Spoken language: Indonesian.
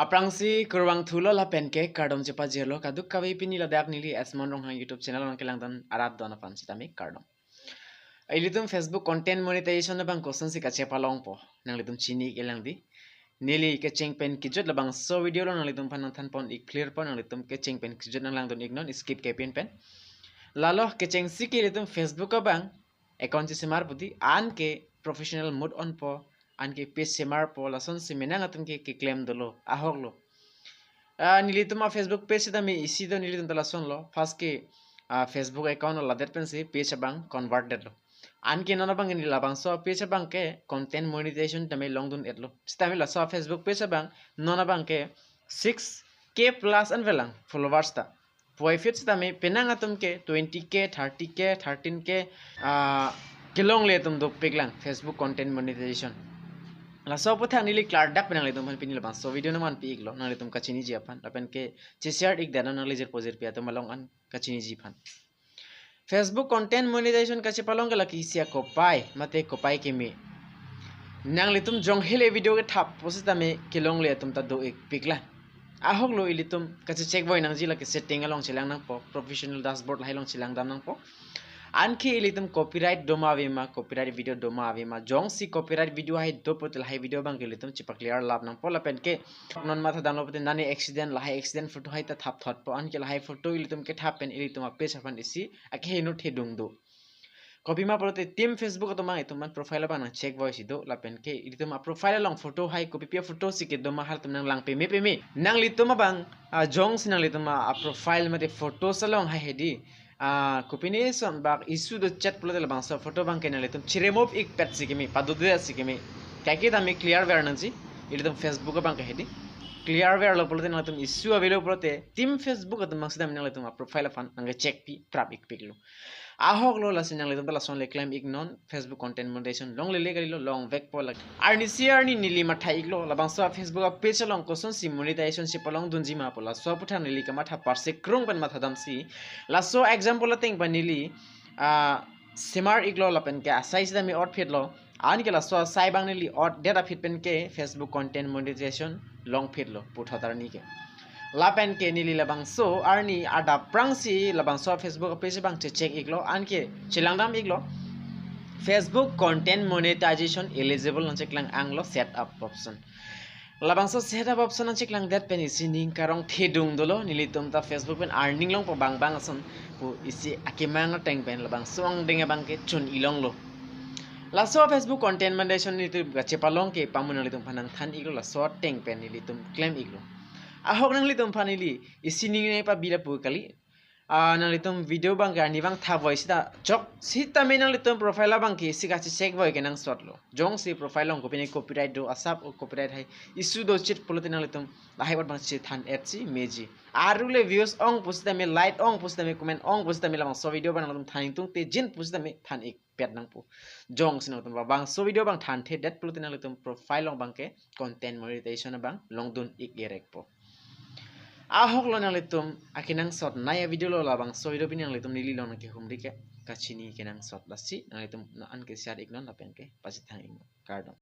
Aprangsi kurwang thulo la pancake kardom cepa jelo kaduk kawi pini la dak nili asmon rong hang YouTube channel ang kelang dan arab dona pan sitami kardom. Ilitum Facebook content monetization na bang kosan si kacepa long po nang litum chini kelang di nili ke cheng pen kijot la bang so video lo nang litum panang than pon ik clear pon nang litum ke cheng pen kijot nang lang don ignon skip ke pen lalo ke cheng si ke litum Facebook ka bang account si semar puti an ke professional mode on po anke page semar po lason simenang atum ke claim dolo ahok lo nilitum Facebook page da mi isi do nilitum tala son lo first ke Facebook account la det pen si page bang converted lo anke nona bang ni labang so page bang ke content monetization tame long dun etlo stami la so Facebook page bang nona bang ke 6k plus an velang followers ta poi fit tame penang atum ke 20k 30k 13k kilong le tum do piglang Facebook content monetization la so puthang nili klar dak penang le tum pin le bang so video naman pi iglo nang le tum kachini ji apan lapen ke share ik dana nang lejer pojer pi atum malong an kachini ji phan Facebook content monetization kache palong gala ki sia ko pai mate ko pai ke me nang le tum jong hele video ke thap posita me kilong le tum ta do ik pikla ahok lo ilitum kache check boy nang ji la ke setting along chilang nang po professional dashboard lai long chilang dam nang po anki ilitum copyright doma avima copyright video doma avima jong si copyright video hai do potel hai video bang ilitum chipa clear lab nang pola pen ke non matha download pote nani accident la hai accident photo hai ta thap thot po anki la hai photo ilitum ke thap pen ilitum a page apan isi akhe no thedung do copy ma prote team Facebook to ma ituman profile ba na check voice do la pen ke ilitum a profile long photo hai copy pia photo si ke doma hal tum nang lang pe me nang litum bang jong sinang litum a profile mate photo salong hai hedi combination bak isu do chat pula de bang so photo bang kenale tum chiremove ik pet sikimi padu de sikimi kaki dami clear ver nanji ili tum Facebook bang ka hedi clear ver lo pula de na tum isu avelo prote team Facebook tum maksud am nang tum profile fan nang check pi trap ik piklo ahok lo la sinang le tum la son le claim ik non Facebook content monetization long le gali lo long vek pola arni siarni nili mathai ik lo la bang so Facebook page long koson si monetization si polong dunji ma pola so putha nili ka matha parse krung ban matha dam si la so example ting banili semar iglo la pen ke size da mi out fit lo an ke la so sai bang nili out data fit pen ke Facebook content monetization long fit lo putha tar ni ke lapen ke nili labang so arni ada prangsi labang so Facebook page bang check iglo anke chilangdam iglo Facebook content monetization eligible non check lang anglo set up option labang so set up option non check lang that pen isi ning karong thedung dolo nili tum ta Facebook pen earning long po bang bang ason pu isi akimang teng pen labang song ding bang ke chun ilong lo la so Facebook content monetization ni tu gache palong ke pamun nili tum phanang than iglo la so teng pen nili tum claim iglo ahok nang litum fanili isining ne pa bila pu kali nang litum video bang ka ni bang tha voice da chok sita me nang litum profile bang ki sika chi check boy ke nang shot lo jong si profile long ko pini copyright do asap o copyright hai issue do chit polote nang litum lahai bat bang chi than et chi meji arule views ong pusita me light ong pusita me comment ong pusita me lamang so video bang litum thaning tung te jin pusita me than ik pet nang pu jong sinang tum bang so video bang than the dat polote nang litum profile long bang ke content monetization bang long dun ik erek po ahok lo nang litum akinang sot naya video lo labang so video pinang litum nili lo nang ke humri ke kachini kenang sot lasi nang litum an ke share ignon lapen ke pasithang ing kardom